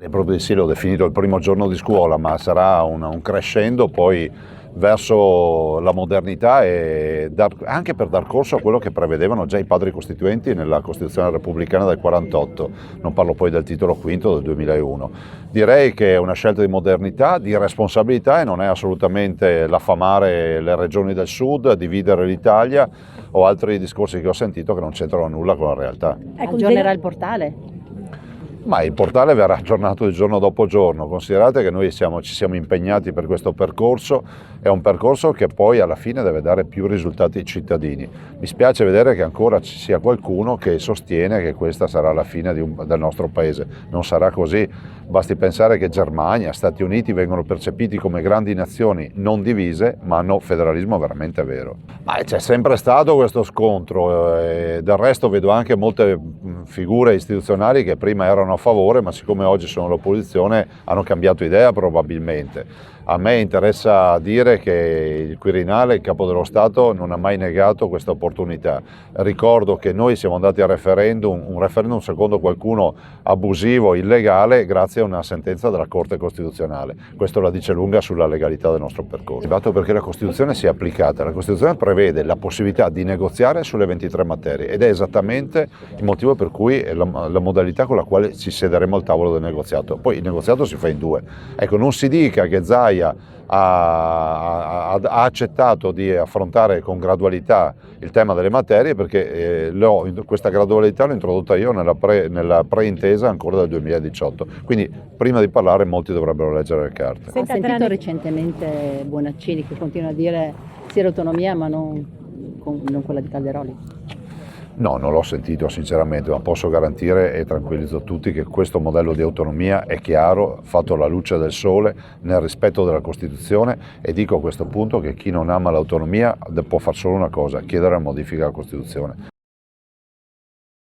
È proprio sì, l'ho definito il primo giorno di scuola, ma sarà un crescendo poi verso la modernità e anche per dar corso a quello che prevedevano già i padri costituenti nella Costituzione repubblicana del 48, non parlo poi del titolo quinto del 2001. Direi che è una scelta di modernità, di responsabilità e non è assolutamente l'affamare le regioni del sud, dividere l'Italia o altri discorsi che ho sentito che non c'entrano nulla con la realtà. Aggiornerà il portale? Ma il portale verrà aggiornato di giorno dopo giorno, considerate che noi ci siamo impegnati per questo percorso, è un percorso che poi alla fine deve dare più risultati ai cittadini. Mi spiace vedere che ancora ci sia qualcuno che sostiene che questa sarà la fine del nostro paese, non sarà così, basti pensare che Germania, Stati Uniti vengono percepiti come grandi nazioni non divise ma hanno federalismo veramente vero. Ma c'è sempre stato questo scontro, del resto vedo anche molte figure istituzionali che prima erano a favore, ma siccome oggi sono all'opposizione hanno cambiato idea probabilmente. A me interessa dire che il Quirinale, il Capo dello Stato, non ha mai negato questa opportunità. Ricordo che noi siamo andati a referendum, un referendum secondo qualcuno abusivo, illegale, grazie a una sentenza della Corte Costituzionale. Questo la dice lunga sulla legalità del nostro percorso. Dato perché la Costituzione sia applicata. La Costituzione prevede la possibilità di negoziare sulle 23 materie ed è esattamente il motivo per cui è la modalità con la quale ci siederemo al tavolo del negoziato. Poi il negoziato si fa in due. Ecco, non si dica che Zaia ha accettato di affrontare con gradualità il tema delle materie perché questa gradualità l'ho introdotta io nella preintesa ancora del 2018, quindi prima di parlare molti dovrebbero leggere le carte. Ho sentito recentemente Bonaccini che continua a dire sì l'autonomia ma non quella di Calderoli. No, non l'ho sentito sinceramente, ma posso garantire e tranquillizzo tutti che questo modello di autonomia è chiaro, fatto alla luce del sole, nel rispetto della Costituzione e dico a questo punto che chi non ama l'autonomia può fare solo una cosa, chiedere la modifica della Costituzione.